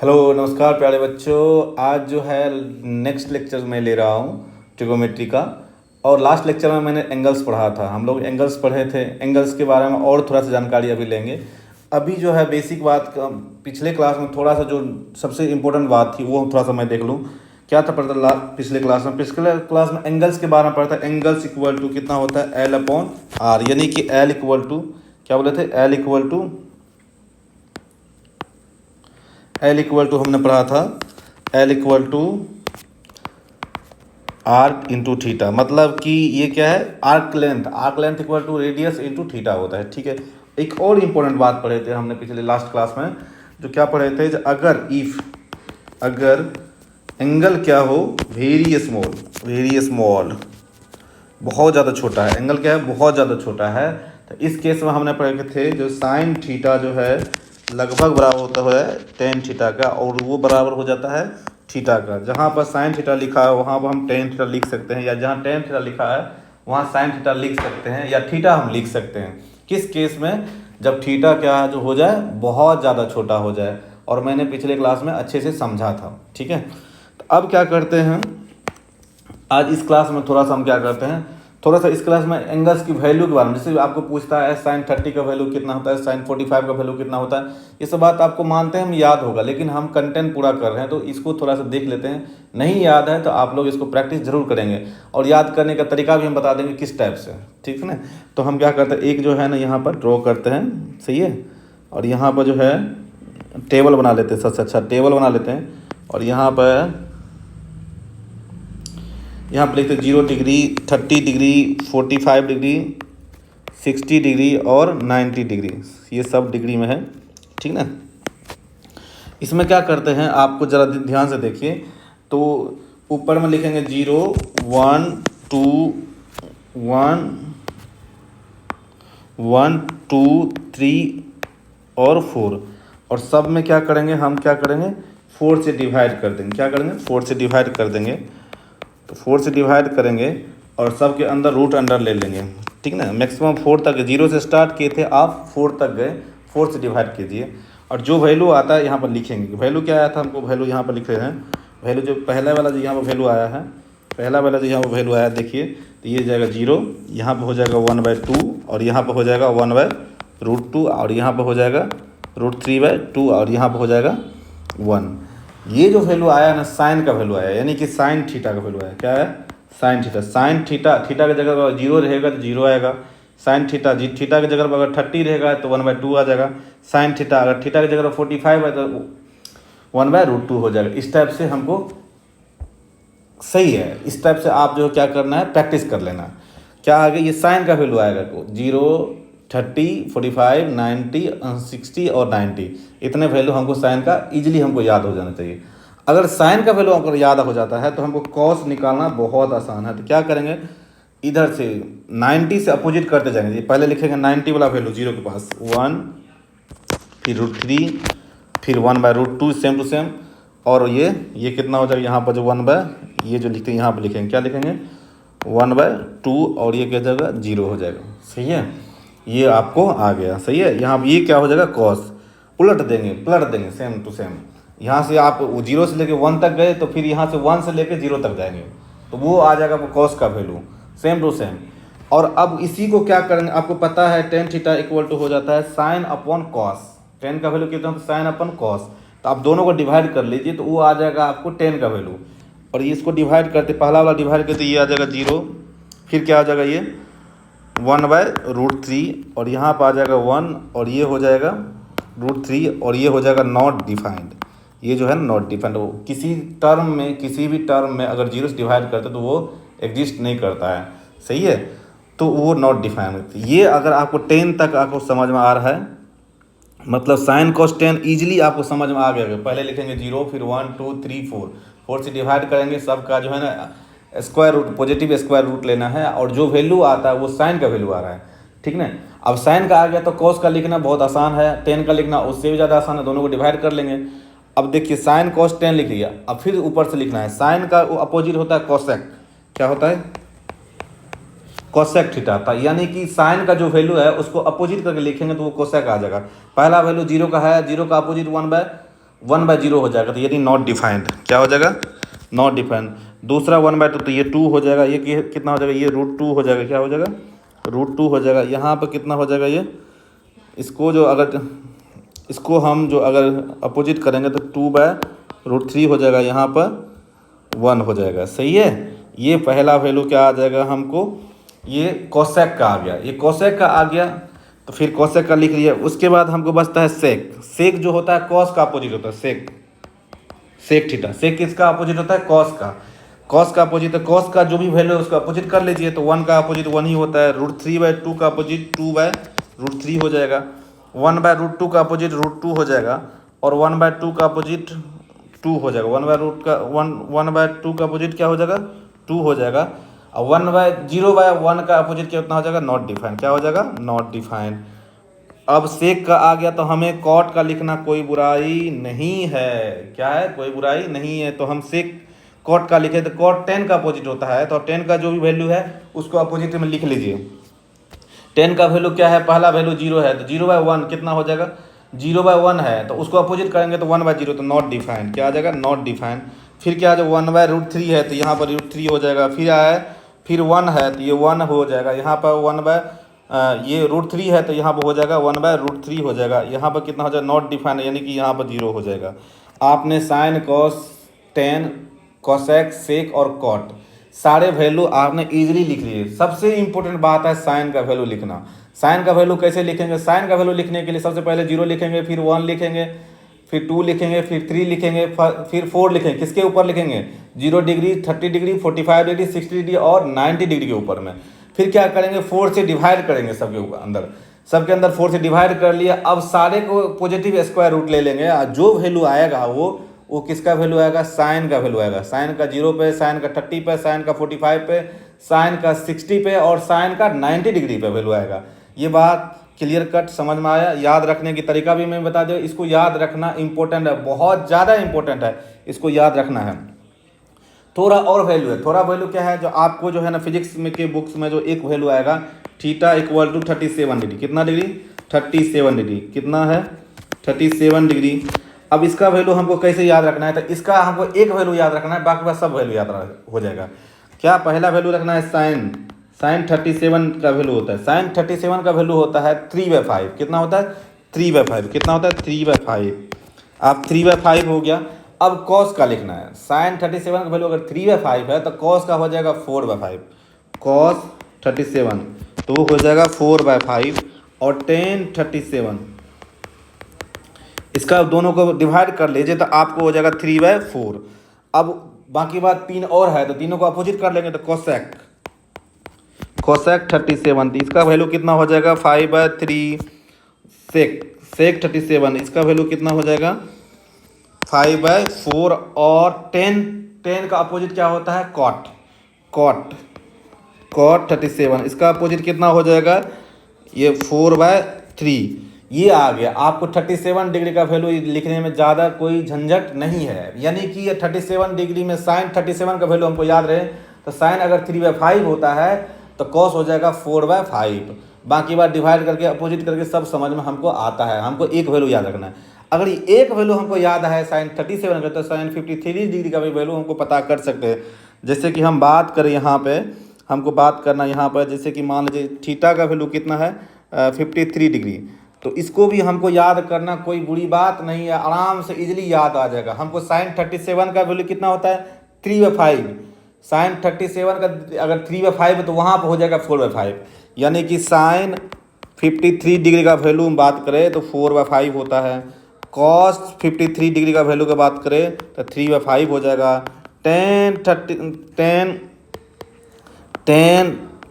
Hello नमस्कार प्यारे बच्चों। आज जो है नेक्स्ट लेक्चर मैं ले रहा हूँ ट्रिगोमेट्री का। और लास्ट लेक्चर में मैंने एंगल्स पढ़ा था, हम लोग एंगल्स पढ़े थे। एंगल्स के बारे में और थोड़ा सा जानकारी अभी लेंगे। अभी जो है बेसिक बात पिछले क्लास में थोड़ा सा जो सबसे इम्पोर्टेंट बात थी वो थोड़ा सा मैं देख लूँ। क्या था पढ़ा पिछले क्लास में एंगल्स के बारे में पढ़ा था। एंगल्स इक्वल टू कितना होता है, एल अपॉन आर, यानी कि एल इक्वल टू क्या बोले थे, एल इक्वल टू हमने पढ़ा था L equal to arc into theta. मतलब कि ये क्या है, arc length equal to radius into theta होता है। ठीक है। एक और इम्पोर्टेंट बात पढ़े थे हमने पिछले लास्ट क्लास में, जो क्या पढ़े थे, अगर एंगल क्या हो वेरी स्मॉल, बहुत ज़्यादा छोटा है। एंगल क्या है, बहुत ज़्यादा छोटा है। तो इस केस में हमने पढ़े थे जो साइन थीटा जो है लगभग बराबर होता है टेन थीटा का, और वो बराबर हो जाता है थीटा का। जहाँ पर साइन थीटा लिखा है वहाँ पर हम टेन थीटा लिख सकते हैं, या जहाँ टेन थीटा लिखा है वहाँ साइन थीटा लिख सकते हैं, या थीटा हम लिख सकते हैं। किस केस में, जब थीटा क्या जो हो जाए, बहुत ज़्यादा छोटा हो जाए। और मैंने पिछले क्लास में अच्छे से समझा था। ठीक है। तो अब क्या करते हैं, आज इस क्लास में थोड़ा सा हम क्या करते हैं, थोड़ा सा इस क्लास में एंगल्स की वैल्यू के बारे में, जैसे आपको पूछता है साइन 30 का वैल्यू कितना होता है, साइन 45 का वैल्यू कितना होता है, ये सब बात आपको मानते हैं हम याद होगा, लेकिन हम कंटेंट पूरा कर रहे हैं तो इसको थोड़ा सा देख लेते हैं। नहीं याद है तो आप लोग इसको प्रैक्टिस जरूर करेंगे, और याद करने का तरीका भी हम बता देंगे किस टाइप से। ठीक है ना। तो हम क्या करते हैं, एक जो है ना यहाँ पर ड्रॉ करते हैं, सही है। और यहाँ पर जो है टेबल बना लेते हैं, सबसे अच्छा टेबल बना लेते हैं। और यहाँ पर लिखते हैं 0 डिग्री, 30 डिग्री, 45 डिग्री, 60 डिग्री और 90 डिग्री, ये सब डिग्री में है। ठीक ना। इसमें क्या करते हैं, आपको ज़रा ध्यान से देखिए। तो ऊपर में लिखेंगे 0, 1, 2, 3 और 4। और सब में क्या करेंगे, हम क्या करेंगे, 4 से डिवाइड कर देंगे। क्या करेंगे, 4 से डिवाइड कर देंगे। तो 4 से डिवाइड करेंगे और सब के अंदर रूट अंडर ले लेंगे। ठीक ना। मैक्सिमम 4 तक, 0 से स्टार्ट किए थे आप, 4 तक गए, 4 से डिवाइड कीजिए। और जो वैल्यू आता है यहाँ पर लिखेंगे। वैल्यू क्या आया था, हमको वैल्यू यहाँ पर लिख रहे हैं। वैल्यू जो पहला वाला जो यहाँ पर वैल्यू आया है, देखिए, तो ये जाएगा 0, यहाँ पर हो जाएगा 1/2, और यहाँ पर हो जाएगा 1/√2, और यहाँ पर हो जाएगा √3/2, और यहाँ पर हो जाएगा 1। ये जो वैल्यू आया ना, साइन का वैल्यू आया, यानी कि साइन थीटा का वैल्यू आया। क्या है, साइन थीटा की जगह पर 0 रहेगा तो 0 आएगा। साइन थीटा की जगह पर अगर 30 रहेगा तो 1/2 आ जाएगा। साइन थीटा अगर थीटा की जगह पर 45 है तो 1/√2 हो जाएगा। इस टाइप से हमको, सही है, इस टाइप से आप जो क्या करना है, प्रैक्टिस कर लेना। क्या आगे ये साइन का वैल्यू आएगा, 0, 30, 45, 90, 60 और 90, इतने वैल्यू हमको साइन का इजीली हमको याद हो जाना चाहिए। अगर साइन का वैल्यू हमको याद हो जाता है तो हमको कॉस निकालना बहुत आसान है। तो क्या करेंगे, इधर से 90 से अपोजिट करते जाएंगे। पहले लिखेंगे 90 वाला वैल्यू 0 के पास 1, फिर √3, फिर 1/√2, सेम टू सेम। और ये कितना हो जाएगा, यहाँ पर जो ये जो लिखते हैं यहाँ पर लिखेंगे, क्या लिखेंगे, 1/2, और ये क्या जाएगा, 0 हो जाएगा। सही है, ये आपको आ गया। सही है। यहाँ ये क्या हो जाएगा, कॉस, पलट देंगे सेम टू सेम। यहाँ से आप 0 से लेके 1 तक गए तो फिर यहाँ से 1 से लेके 0 तक जाएंगे, तो वो आ जाएगा कॉस का वैल्यू, सेम टू सेम। और अब इसी को क्या करेंगे, आपको पता है टेन थीटा इक्वल टू हो जाता है साइन अपॉन कॉस। टेन का वैल्यू कितना, साइन अपॉन कॉस। तो आप दोनों को डिवाइड कर लीजिए तो वो आ जाएगा आपको 10 का वैल्यू। और इसको डिवाइड करते, पहला वाला डिवाइड करते ये आ जाएगा 0, फिर क्या आ जाएगा, ये 1/√3, और यहाँ पर आ जाएगा 1, और ये हो जाएगा √3, और ये हो जाएगा नॉट डिफाइंड। ये जो है नॉट डिफाइंड, किसी भी टर्म में अगर 0 से डिवाइड करते तो वो एग्जिस्ट नहीं करता है। सही है। तो वो नॉट डिफाइंड होती है। ये अगर आपको 10 तक आपको समझ में आ रहा है, मतलब साइन कॉस 10 ईजिली आपको समझ में आ गया। पहले लिखेंगे 0, फिर 1, 2, 3, 4 से डिवाइड करेंगे, सबका जो है ना square root, positive square root लेना है, और जो वैल्यू आता है वो साइन का वैल्यू आ रहा है। ठीक ना। अब साइन का आ गया तो कॉस का लिखना बहुत आसान है, 10 का लिखना उससे भी ज़्यादा आसान है, दोनों को डिवाइड कर लेंगे। अब देखिए साइन कॉस 10 लिख लिया, अब फिर ऊपर से लिखना है, साइन का अपोजिट होता है कॉसेक। क्या होता है, कोसेक थीटा था, यानी कि साइन का जो वैल्यू है उसको अपोजिट करके लिखेंगे तो वो कोसेक आ जाएगा। पहला वैल्यू 0 का है, 0 का अपोजिट 1/0 हो जाएगा, तो यदि नॉट डिफाइंड क्या हो जाएगा, नॉट डिफाइंड। दूसरा 1/2 तो ये 2 हो जाएगा, ये कितना हो जाएगा, ये √2 हो जाएगा, क्या हो जाएगा, √2 हो जाएगा। यहाँ पर कितना हो जाएगा ये, इसको जो अगर इसको हम जो अगर अपोजिट करेंगे तो 2/√3 हो जाएगा, यहाँ पर 1 हो जाएगा। सही है, ये पहला वैल्यू क्या आ जाएगा हमको, ये कोसेक का आ गया, ये कोसेक का आ गया, तो फिर कोसेक का लिख लिया। उसके बाद हमको बचता है सेक। सेक जो होता है कॉस का अपोजिट होता है, सेक, सेक थीटा। सेक किसका अपोजिट होता है, कॉस का। कॉस का अपोजिट है, कॉस का जो भी वैल्यू है उसका अपोजिट कर लीजिए, तो 1 का अपोजिट 1 ही होता है। √3/2 का अपोजिट 2/√3 हो जाएगा। 1/√2 का अपोजिट √2 हो जाएगा, और 1/2 का अपोजिट 2 हो जाएगा। 1/2 का अपोजिट क्या हो जाएगा, 2 हो जाएगा। और 0/1 का अपोजिट कितना हो जाएगा, नॉट डिफाइंड, क्या हो जाएगा, नॉट डिफाइंड। अब सेक का आ गया, तो हमें कॉट का लिखना कोई बुराई नहीं है, क्या है, कोई बुराई नहीं है। तो हम सेक कॉट का लिखे, तो कॉट 10 का अपोजिट होता है, तो 10 का जो भी वैल्यू है उसको अपोजिट में लिख लीजिए। 10 का वैल्यू क्या है, पहला वैल्यू 0 है, तो 0/1 कितना हो जाएगा, 0/1 है, तो उसको अपोजिट करेंगे तो 1/0, तो नॉट डिफाइंड, क्या आ जाएगा, नॉट डिफाइंड। फिर क्या है, 1/√3 है, तो यहाँ पर √3 हो जाएगा। फिर आया, फिर 1 है, तो ये 1 हो जाएगा। यहाँ पर ये √3 है, तो यहाँ पर हो जाएगा 1/√3 हो जाएगा। यहाँ पर कितना हो जाएगा, नॉट डिफाइंड, यानी कि यहाँ पर 0 हो जाएगा। आपने साइन, कॉस, टेन, कोसेक, सेक और कॉट सारे वैल्यू आपने इजीली लिख लिए। सबसे इंपॉर्टेंट बात है साइन का वैल्यू लिखना। साइन का वैल्यू कैसे लिखेंगे, साइन का वैल्यू लिखने के लिए सबसे पहले 0 लिखेंगे, फिर 1 लिखेंगे, फिर 2 लिखेंगे, फिर 3 लिखेंगे, फिर 4 लिखेंगे। किसके ऊपर लिखेंगे, 0 डिग्री, 30 डिग्री, 45 डिग्री, 60 डिग्री और 90 डिग्री के ऊपर में। फिर क्या करेंगे, 4 से डिवाइड करेंगे सबके ऊपर अंदर, सबके अंदर 4 से डिवाइड कर लिया। अब सारे को पॉजिटिव स्क्वायर रूट ले लेंगे, जो वैल्यू आएगा वो किसका वैल्यू आएगा, साइन का वैल्यू आएगा। साइन का 0 पे, साइन का 30 पे, साइन का 45 पे, साइन का 60 पे और साइन का 90 डिग्री पे वैल्यू आएगा। ये बात क्लियर कट समझ में आया। याद रखने की तरीका भी मैं बता दूँ, इसको याद रखना इंपॉर्टेंट है, बहुत ज़्यादा इंपॉर्टेंट है, इसको याद रखना है। थोड़ा और वैल्यू है, थोड़ा वैल्यू क्या है, जो आपको जो है ना फिजिक्स में के बुक्स में जो एक वैल्यू आएगा, थीटा इक्वल टू 37 डिग्री। कितना डिग्री, 37 डिग्री। कितना है, 37 डिग्री। अब इसका वैल्यू हमको कैसे याद रखना है, तो इसका हमको एक वैल्यू याद रखना है, बाकी सब वैल्यू याद हो जाएगा। क्या पहला वैल्यू रखना है, साइन, साइन 37 का वैल्यू होता है, साइन 37 का वैल्यू होता है 3/5। कितना होता है, 3/5। कितना होता है, 3/5। अब 3/5 हो गया। अब कॉस का लिखना है, साइन 37 का वैल्यू अगर 3/5 है तो कॉस का हो जाएगा 4/5। कॉस 37 तो हो जाएगा 4/5, और टेन 37 इसका दोनों को डिवाइड कर लीजिए तो आपको हो जाएगा 3/4। अब बाकी बात 3 और है, तो तीनों को अपोजिट कर लेंगे, तो कोसेक, कोसेक 37, तो इसका वैल्यू कितना हो जाएगा, 5/3। सेक, सेक 37 इसका वैल्यू कितना हो जाएगा, 5/4। और 10 का अपोजिट क्या होता है, कॉट, कॉट, कॉट 37 इसका अपोजिट कितना हो जाएगा, ये 4/3। ये आ गया। आपको 37 डिग्री का वैल्यू लिखने में ज़्यादा कोई झंझट नहीं है, यानी कि ये 37 डिग्री में साइन 37 का वैल्यू हमको याद रहे, तो साइन अगर 3/5 होता है तो कॉस हो जाएगा 4/5। बाकी बात डिवाइड करके अपोजिट करके सब समझ में हमको आता है। हमको एक वैल्यू याद रखना है। अगर ये एक वैल्यू हमको याद है साइन 37 का, तो साइन 53 डिग्री का भी वैल्यू हमको पता कर सकते हैं। जैसे कि हम बात करें यहाँ पे, हमको बात करना यहाँ पर, जैसे कि मान लीजिए थीटा का वैल्यू कितना है, 53 डिग्री, तो इसको भी हमको याद करना कोई बुरी बात नहीं है, आराम से इजीली याद आ जाएगा। हमको साइन 37 का वैल्यू कितना होता है, 3/5। साइन 37 का अगर 3/5 है तो वहाँ पर हो जाएगा 4/5, यानी कि साइन 53 डिग्री का वैल्यू हम बात करें तो 4/5 होता है। कॉस 53 डिग्री का वैल्यू का बात करें तो 3/5 हो जाएगा। टेन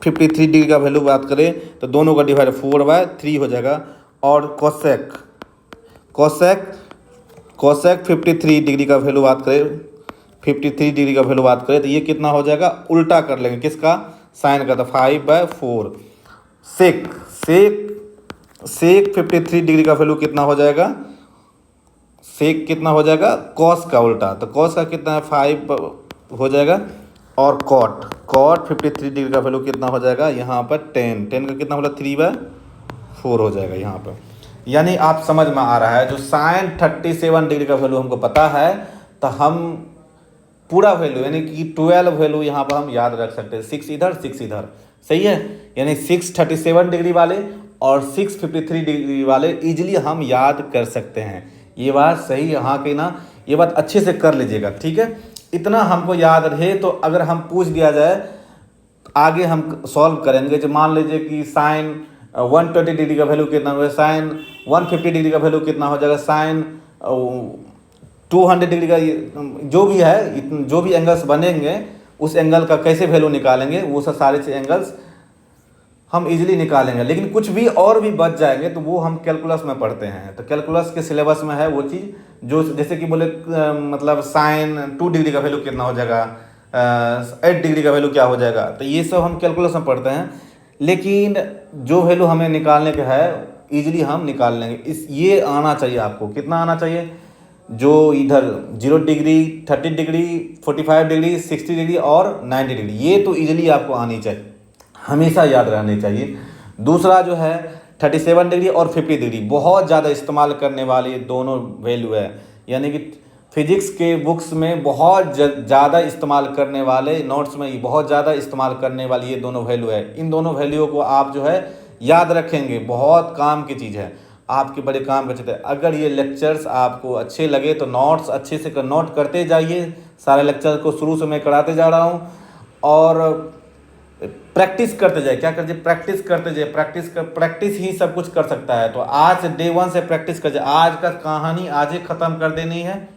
53 डिग्री का वैल्यू बात करें तो दोनों का डिवाइड 4/3 हो जाएगा। और कोसेक, कोसेक, कोसेक 53 डिग्री का वैल्यू बात करें, 53 डिग्री का वैल्यू बात करें तो ये कितना हो जाएगा, उल्टा कर लेंगे किसका, साइन का, तो 5/4। सेक, सेक, सेक 53 डिग्री का वैल्यू कितना हो जाएगा, सेक कितना हो जाएगा, कॉस का उल्टा, तो कॉस का कितना है, 5 हो जाएगा। और कॉट, कॉट 53 डिग्री का वैल्यू कितना हो जाएगा यहाँ पर, 10 का कितना बोला, 3/4 हो जाएगा यहाँ पर। यानी आप समझ में आ रहा है, जो साइन 37 डिग्री का वैल्यू हमको पता है, तो हम पूरा वैल्यू यानी कि 12 वैल्यू यहाँ पर हम याद रख सकते हैं, 6 इधर 6 इधर, सही है। यानी 637 डिग्री वाले और 653 डिग्री वाले इजीली हम याद कर सकते हैं। ये बात सही यहाँ की ना, ये बात अच्छे से कर लीजिएगा, ठीक है। इतना हमको याद रहे तो अगर हम पूछ दिया जाए आगे हम सॉल्व करेंगे। जो मान लीजिए कि साइन 120 डिग्री का वैल्यू कितना होगा, साइन 150 डिग्री का वैल्यू कितना हो जाएगा, साइन 200 डिग्री का, जो भी है, जो भी एंगल्स बनेंगे उस एंगल का कैसे वैल्यू निकालेंगे, वो सब सारे एंगल्स हम इजीली निकालेंगे। लेकिन कुछ भी और भी बच जाएंगे तो वो हम कैलकुलस में पढ़ते हैं, तो कैलकुलस के सिलेबस में है वो चीज़। जो जैसे कि बोले मतलब साइन 2 डिग्री का वैल्यू कितना हो जाएगा, 8 डिग्री का वैल्यू क्या हो जाएगा, तो ये सब हम कैलकुलस में पढ़ते हैं। लेकिन जो वैल्यू हमें निकालने का है इजीली हम निकाल लेंगे। ये आना चाहिए आपको, कितना आना चाहिए, जो इधर 0 डिग्री, 30 डिग्री, 45 डिग्री, 60 डिग्री और 90 डिग्री, ये तो इजीली आपको आनी चाहिए, हमेशा याद रहनी चाहिए। दूसरा जो है 37 डिग्री और 50 डिग्री बहुत ज़्यादा इस्तेमाल करने वाले दोनों वैल्यू है, यानी कि फिजिक्स के बुक्स में बहुत ज़्यादा इस्तेमाल करने वाले, नोट्स में बहुत ज़्यादा इस्तेमाल करने वाली ये दोनों वैल्यू है। इन दोनों वैल्यूओं को आप जो है याद रखेंगे, बहुत काम की चीज़ है, आपके बड़े काम का चीज़ है। अगर ये लेक्चर्स आपको अच्छे लगे तो नोट्स अच्छे से नोट करते जाइए, सारे लेक्चर को शुरू से मैं कराते जा रहा हूँ, और प्रैक्टिस करते जाए। क्या करते, प्रैक्टिस करते जाए, प्रैक्टिस ही सब कुछ कर सकता है। तो आज डे 1 से प्रैक्टिस कर जाए, आज का कहानी आज ही ख़त्म कर देनी है।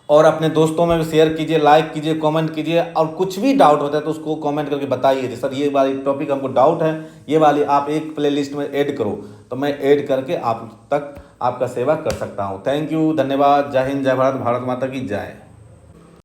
और अपने दोस्तों में भी शेयर कीजिए, लाइक कीजिए, कमेंट कीजिए, और कुछ भी डाउट होता है तो उसको कमेंट करके बताइए, सर ये वाली टॉपिक हमको डाउट है, ये वाली आप एक प्ले लिस्ट में ऐड करो, तो मैं ऐड करके आप तक आपका सेवा कर सकता हूँ। थैंक यू, धन्यवाद, जय हिंद, जय भारत, भारत माता की जय।